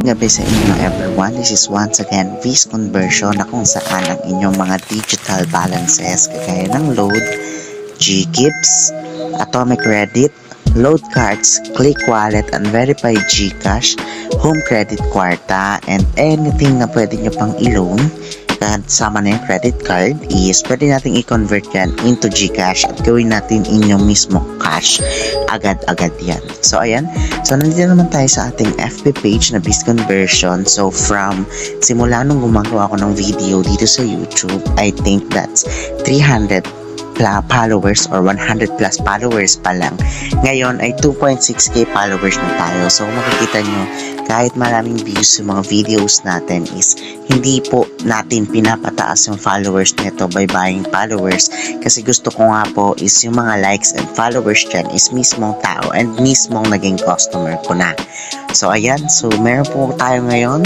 Gabi sa inyo everyone, this is once again Viz Conversion na kung saan ang inyong mga digital balances kagaya ng load, GGives, Atomic Credit, load cards, click wallet, and verified GCash, home credit kwarta, and anything na pwede nyo pang i-loan kasama na yung credit card is pwede natin i-convert yan into GCash at gawin natin inyong mismo cash agad-agad yan. So ayan, so nandito naman tayo sa ating FB page na Viz Conversion. So from simula nung gumagawa ko ng video dito sa YouTube, I think that's 300 followers or 100 plus followers pa lang. Ngayon ay 2.6k followers na tayo. So makikita nyo, kahit maraming views sa mga videos natin is hindi po natin pinapataas yung followers nito by buying followers, kasi gusto ko nga po is yung mga likes and followers dyan is mismong tao and mismong naging customer ko na. So ayan, so meron po tayo ngayon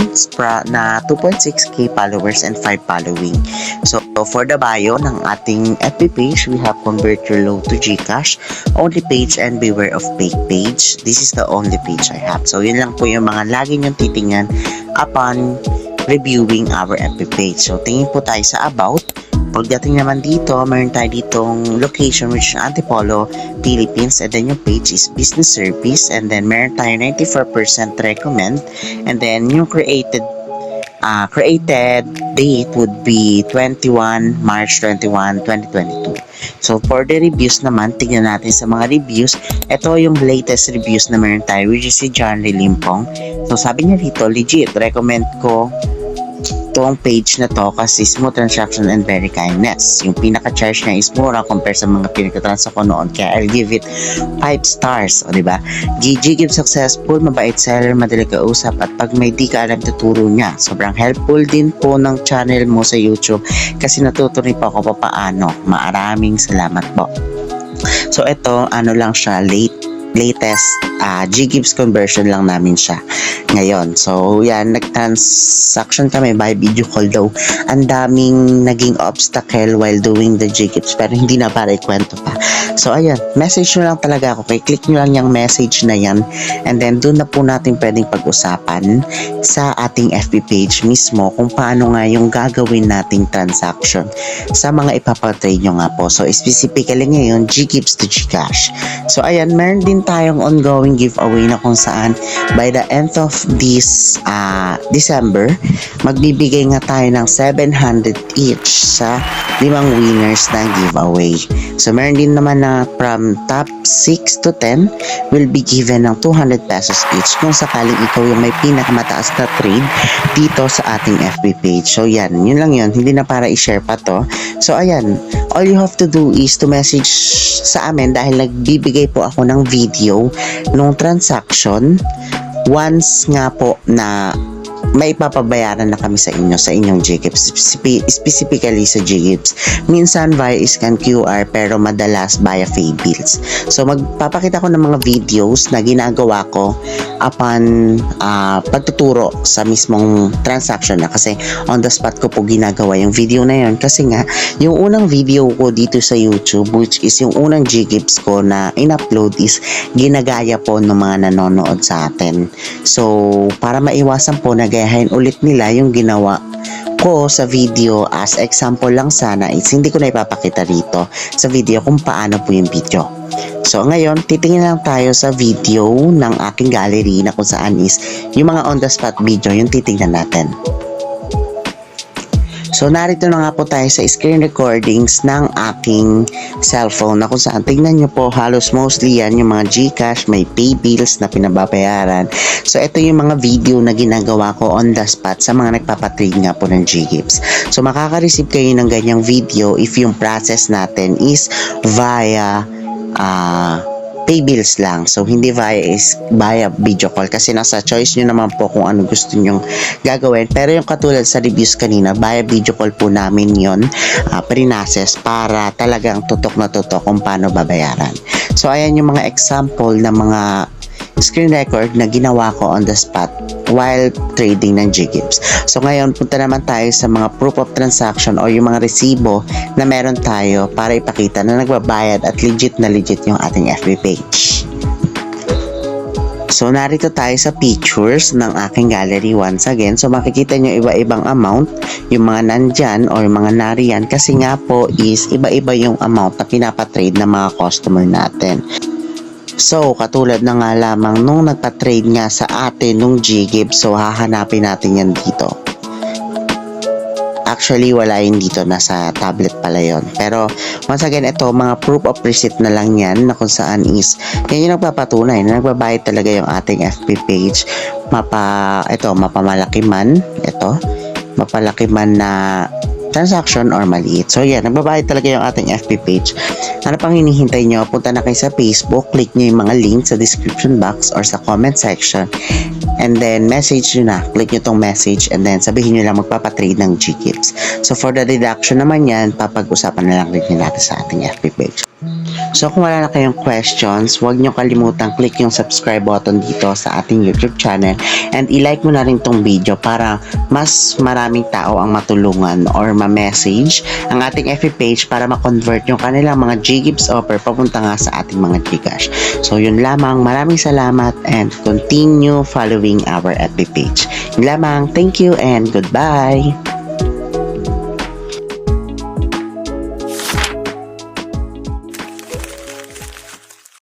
na 2.6k followers and 5 following. So for the bio ng ating FB page, we have convert your load to GCash, only page, and beware of fake page. This is the only page I have. So yun lang po yung mga lagi nyong titingnan upon reviewing our FB page. So tingin po tayo sa about. Pagdating naman dito, meron tayo ditong location which is Antipolo, Philippines, and then yung page is business service, and then meron tayo 94% recommend, and then yung created date would be 21 March 21, 2022. So for the reviews naman, tignan natin sa mga reviews. Ito yung latest reviews na meron tayo, which is si John Limpong. So sabi niya dito, legit, recommend ko itong page na to kasi smooth transaction and very kindness. Yung pinaka-charge niya is mura compare sa mga pinaka-transact ko noon, kaya I'll give it 5 stars. O diba? GGives successful, mabait seller, madali kausap, at pag may di ka alam tuturo niya. Sobrang helpful din po ng channel mo sa YouTube kasi natutunin pa ako paano. Maraming salamat po. So ito, ano lang siya, latest GGives conversion lang namin siya ngayon. So yan, nag-transaction kami by video call daw. Ang daming naging obstacle while doing the GGives, pero hindi na para ikwento pa. So ayan, message nyo lang talaga ako, click nyo lang yung message na yan, and then doon na po natin pwedeng pag-usapan sa ating FB page mismo kung paano nga yung gagawin nating transaction sa mga ipapatrade nyo nga po. So specifically ngayon, GGives to GCash. So ayan, meron din tayong ongoing giveaway na kung saan by the end of this December, magbibigay nga tayo ng 700 each sa 5 winners ng giveaway. So meron din naman na from top 6 to 10 will be given ng 200 pesos each kung sakaling ikaw yung may pinakamataas na trade dito sa ating FB page. So yan, yun lang yun, hindi na para i-share pa to. So ayan, all you have to do is to message sa amin dahil nagbibigay po ako ng video nung transaction once nga po na may papabayaran na kami sa inyo sa inyong GGives, specifically sa GGives. Minsan via scan QR, pero madalas via pay bills. So magpapakita ko ng mga videos na ginagawa ko upon pagtuturo sa mismong transaction na, kasi on the spot ko po ginagawa yung video na yun, kasi nga yung unang video ko dito sa YouTube, which is yung unang GGives ko na in-upload, is ginagaya po ng mga nanonood sa atin. So para maiwasan po na gayahin ulit nila yung ginawa ko sa video, as example lang sana, is hindi ko na ipapakita dito sa video kung paano po yung video. So ngayon, titingin lang tayo sa video ng aking gallery na kung saan is yung mga on the spot video yung titingnan natin. So narito na nga po tayo sa screen recordings ng aking cellphone na kung saan tignan nyo po, halos mostly yan yung mga GCash, may pay bills na pinababayaran. So ito yung mga video na ginagawa ko on the spot sa mga nagpapatrade nga po ng GGives. So makaka-receive kayo ng ganyang video if yung process natin is via pay bills lang. So hindi via video call, kasi nasa choice nyo naman po kung ano gusto nyong gagawin. Pero yung katulad sa reviews kanina, via video call po namin yon pre-process para talagang tutok na tutok kung paano babayaran. So ayan yung mga example na mga screen record na ginawa ko on the spot while trading ng GGives. So ngayon, punta naman tayo sa mga proof of transaction o yung mga resibo na meron tayo para ipakita na nagbabayad at legit na legit yung ating FB page. So, narito tayo sa pictures ng aking gallery once again. So, makikita nyo iba-ibang amount, yung mga nandyan or yung mga nariyan. Kasi nga po is iba-iba yung amount na pinapatrade ng mga customer natin. So, katulad na nga lamang nung nagpa-trade nga sa atin nung G-Gibbs. So, hahanapin natin yan dito. Actually, wala yun dito. Nasa tablet pala yon. Pero, once again, ito, mga proof of receipt na lang yan na kung saan is, yan yung nagpapatunay na nagbabayad talaga yung ating FB page. Mapamalaki man, mapalaki man na transaction or maliit. So, yan, nagbabayad talaga yung ating FB page. Ano pang hinihintay nyo? Punta na kayo sa Facebook, click nyo yung mga links sa description box or sa comment section. And then, message nyo na. Click nyo tong message and then sabihin nyo lang magpapatrade ng G-Gibbs. So, for the deduction naman yan, papag-usapan na lang rin natin sa ating FB page. So, kung wala na kayong questions, huwag nyo kalimutang click yung subscribe button dito sa ating YouTube channel and i-like mo na rin tong video para mas maraming tao ang matulungan or ma-message ang ating FB page para ma-convert yung kanilang mga G-Gibbs offer papunta nga sa ating mga Gcash. So, yun lamang. Maraming salamat and continue following our FB page. Yun lamang. Thank you and goodbye!